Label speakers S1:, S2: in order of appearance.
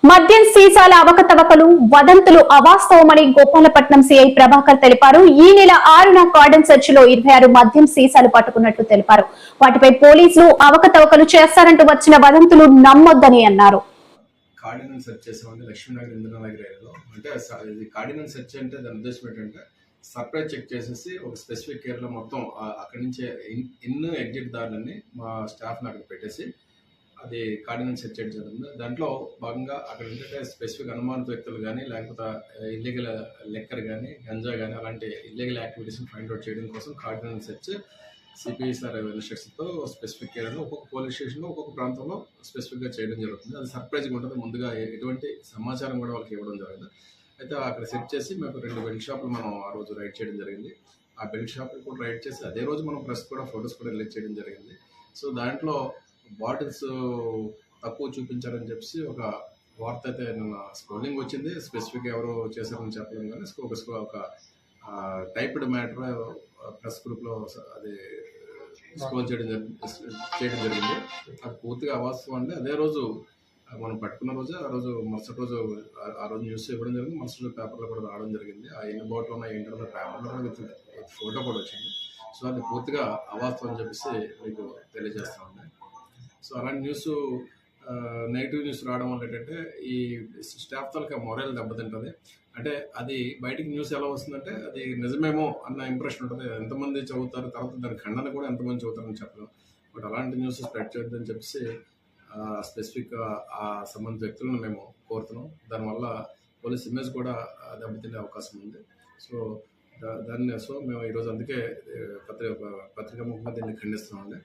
S1: మద్యం సీసాల అవకతవకలు వదంతులు అవాస్తవమని గోపాలపట్నం సిఐ ప్రభాకర్ తెలిపారు. ఈ నెల 6న కార్డన్ సెర్చ్ లో 26 మద్యం సీసాలు పట్టుకున్నట్లు తెలిపారు. వాటిపై పోలీసులు అవకతవకలు చేస్తారంటూ వచ్చిన వదంతులు నమ్మొద్దని అన్నారు.
S2: కార్డినెన్స్ సెర్చ్ చేసామండి లక్ష్మీనగర్ ఇంద్రనగర్ ఏరియాలో. అంటే ఇది కార్డినెన్స్ సెర్చ్ అంటే దాని ఉద్దేశం ఏంటంటే సర్ప్రైజ్ చెక్ చేసేసి ఒక స్పెసిఫిక్ ఏరియాలో మొత్తం అక్కడి నుంచే ఇన్ ఎగ్జిట్ దారులన్నీ మా స్టాఫ్ని అక్కడ పెట్టేసి అది కార్డినెన్స్ సెర్చ్ చేయడం జరుగుతుంది. దాంట్లో భాగంగా అక్కడ ఏంటంటే స్పెసిఫిక్ అనుమానిత వ్యక్తులు కానీ లేకపోతే ఇల్లీగల్ లెక్కర్ కానీ గంజా కానీ అలాంటి ఇల్లీగల్ యాక్టివిటీస్ని ఫైండ్ అవుట్ చేయడం కోసం కార్డినెన్స్ సెర్చ్ సిపిఐ సార్ ఇన్స్ట్రక్షన్తో స్పెసిఫిక్ ఏరియాలో ఒక్కొక్క పోలీస్ స్టేషన్లో ఒక్కొక్క ప్రాంతంలో స్పెసిఫిక్గా చేయడం జరుగుతుంది. అది సర్ప్రైజ్గా ఉంటుంది. ముందుగా ఎటువంటి సమాచారం కూడా వాళ్ళకి ఇవ్వడం జరగదు. అయితే అక్కడ సెట్ చేసి మేము 2 బెల్ట్ షాపులు మనం ఆ రోజు రైడ్ చేయడం జరిగింది. ఆ బెల్ట్ షాపులు కూడా రైడ్ చేసి అదే రోజు మనం ప్రెస్ కూడా ఫొటోస్ కూడా రిలీజ్ చేయడం జరిగింది. సో దాంట్లో బాటిల్స్ తక్కువ చూపించారని చెప్పి ఒక వార్త అయితే నిన్న స్క్రోలింగ్ వచ్చింది. స్పెసిఫిక్ ఎవరు చేశారని చెప్పలేము కానీ ఒక టైప్డ్ మ్యాటర్ ప్రెస్ గ్రూప్లో అది స్క్రోల్ చేయడం జరిగింది. అది పూర్తిగా అవాస్తవం అండి. అదే రోజు మనం పట్టుకున్న రోజు మరుసటి రోజు ఆ రోజు న్యూస్ ఇవ్వడం జరిగింది. మరుసటి రోజు పేపర్లో కూడా రావడం జరిగింది. ఆ ఎన్ని బాటిల్ ఉన్నాయి ఏంటంటే పేపర్లో కూడా విత్ ఫోటో కూడా వచ్చింది. సో అది పూర్తిగా అవాస్తవం అని చెప్పేసి మీకు తెలియజేస్తామండి. సో అలాంటి న్యూస్ నెగిటివ్ న్యూస్ రావడం వల్ల ఏంటంటే ఈ స్టాఫ్ తాలూకా మొరల్ దెబ్బతింటుంది. అంటే అది బయటికి న్యూస్ ఎలా వస్తుందంటే అది నిజమేమో అన్న ఇంప్రెషన్ ఉంటుంది. ఎంతమంది చదువుతారు, తర్వాత దాని ఖండన కూడా ఎంతమంది చదువుతారని చెప్పలేం. బట్ అలాంటి న్యూస్ స్ప్రెడ్ చేయొద్దని చెప్పేసి స్పెసిఫిక్ ఆ సంబంధిత వ్యక్తులను మేము కోరుతున్నాం. దానివల్ల పోలీస్ ఇమేజ్ కూడా దెబ్బతినే అవకాశం ఉంది. సో మేము ఈరోజు అందుకే పత్రికా ముఖంగా దీన్ని ఖండిస్తున్నామండి.